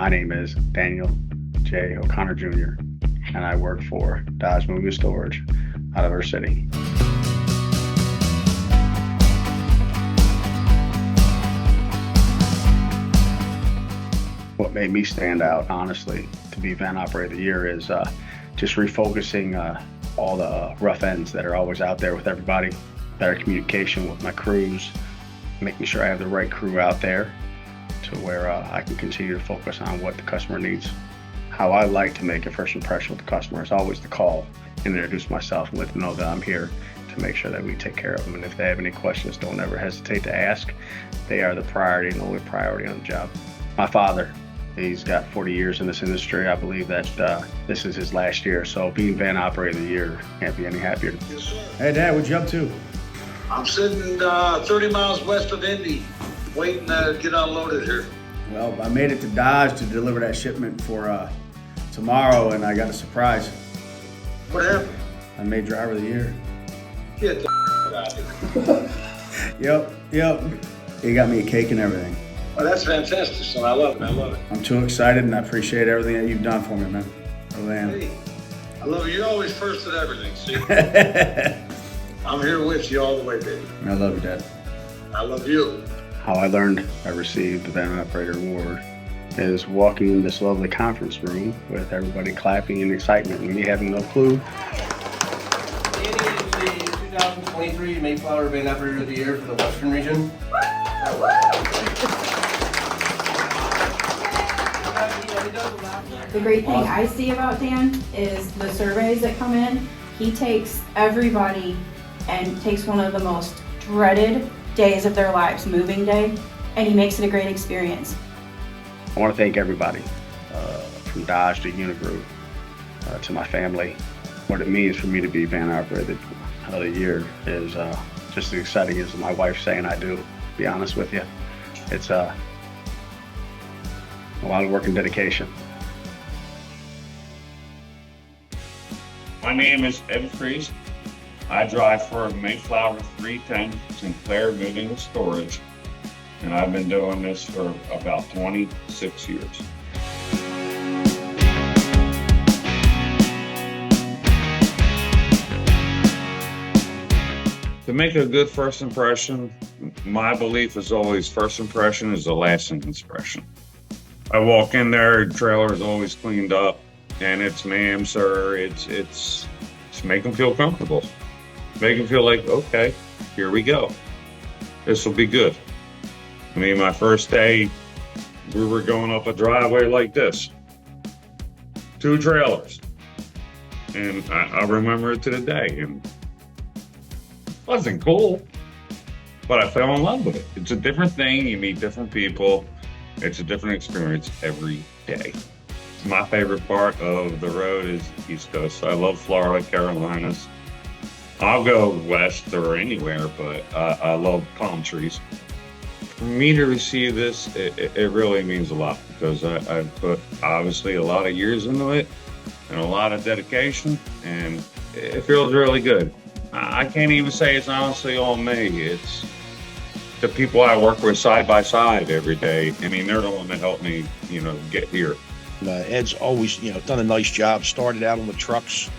My name is Daniel J. O'Connor Jr., and I work for Dodge Moving Storage out of our city. What made me stand out, honestly, to be Van Operator of the Year is just refocusing all the rough ends that are always out there with everybody, better communication with my crews, making sure I have the right crew out there to where I can continue to focus on what the customer needs. How I like to make a first impression with the customer is always to call and introduce myself and let them know that I'm here to make sure that we take care of them. And if they have any questions, don't ever hesitate to ask. They are the priority and the only priority on the job. My father, he's got 40 years in this industry. I believe that this is his last year. So being Van Operator of the Year, can't be any happier. Yes, sir. Hey, Dad, what you up to? I'm sitting 30 miles west of Indy, waiting to get unloaded here. Well, I made it to Dodge to deliver that shipment for tomorrow, and I got a surprise. What happened? I made Driver of the Year. Get the out of here. Yep. He got me a cake and everything. Oh, that's fantastic, son. I love it. I'm too excited, and I appreciate everything that you've done for me, man. Really am. Hey, I love you. You're always first at everything, see? I'm here with you all the way, baby. I love you, Dad. I love you. How I learned I received the Van Operator Award is walking in this lovely conference room with everybody clapping in excitement and me having no clue. Danny is the 2023 Mayflower Van Operator of the Year for the Western region. The great thing I see about Dan is the surveys that come in. He takes everybody and takes one of the most dreaded days of their lives, moving day, and he makes it a great experience. I want to thank everybody, from Dodge to Unigroup, to my family. What it means for me to be Van Operator of the Year is just as exciting as my wife saying I do, to be honest with you. It's a lot of work and dedication. My name is Ed Priest. I drive for Mayflower 310 Sinclair Moving and Storage, and I've been doing this for about 26 years. To make a good first impression, my belief is always first impression is the lasting impression. I walk in there, trailer is always cleaned up, and it's ma'am, sir, it's make them feel comfortable. Make them feel like, okay, here we go. This will be good. I mean, my first day, we were going up a driveway like this. 2 trailers. And I remember it to the day. And it wasn't cool, but I fell in love with it. It's a different thing. You meet different people. It's a different experience every day. My favorite part of the road is East Coast. I love Florida, Carolinas. I'll go west or anywhere, but I love palm trees. For me to receive this, it really means a lot because I've put obviously a lot of years into it and a lot of dedication, and it feels really good. I can't even say it's honestly all me. It's the people I work with side by side every day. I mean, they're the one that helped me, get here. Ed's always, done a nice job. Started out on the trucks,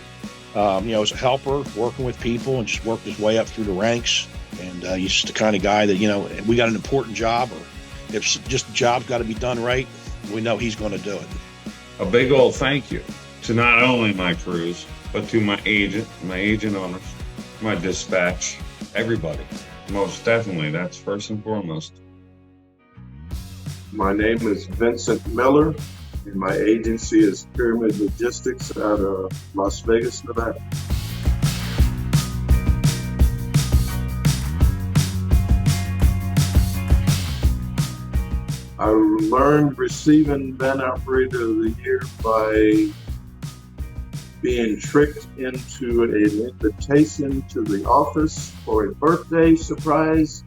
as a helper, working with people, and just worked his way up through the ranks. And he's just the kind of guy that, we got an important job, or if just the job's got to be done right, we know he's going to do it. A big old thank you to not only my crews, but to my agent owners, my dispatch, everybody. Most definitely, that's first and foremost. My name is Vincent Miller, and my agency is Pyramid Logistics out of Las Vegas, Nevada. I learned receiving Van Operator of the Year by being tricked into an invitation to the office for a birthday surprise,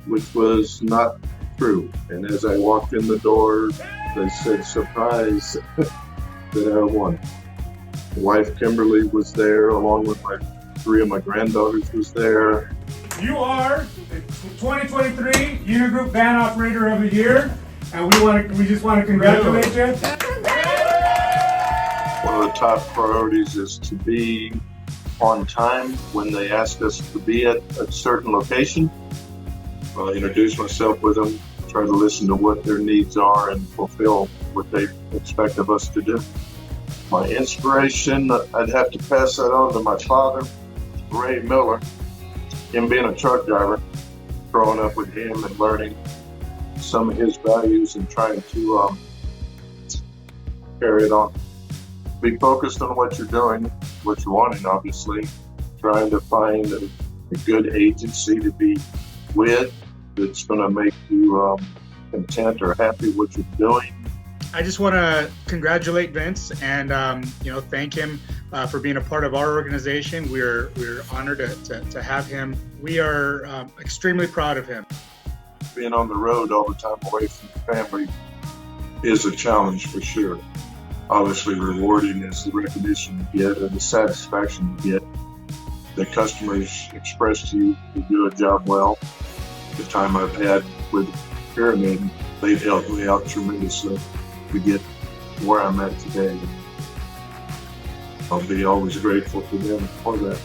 which was not true. And as I walked in the door, they said, surprise, that I won. My wife Kimberly was there, along with 3 of my granddaughters was there. You are the 2023 Unigroup Van Operator of the Year. and we just want to congratulate you. One of the top priorities is to be on time when they ask us to be at a certain location. I'll introduce myself with them, try to listen to what their needs are and fulfill what they expect of us to do. My inspiration, I'd have to pass that on to my father, Ray Miller. Him being a truck driver, growing up with him and learning some of his values and trying to carry it on. Be focused on what you're doing, what you're wanting, obviously. Trying to find a good agency to be with that's going to make you content or happy what you're doing. I just want to congratulate Vince and thank him for being a part of our organization. We're honored to have him. We are extremely proud of him. Being on the road all the time away from the family is a challenge for sure. Obviously rewarding is the recognition you get and the satisfaction you get. The customers express to you to do a job well. The time I've had with Pyramid, they've helped me out tremendously to get where I'm at today. I'll be always grateful to them for that.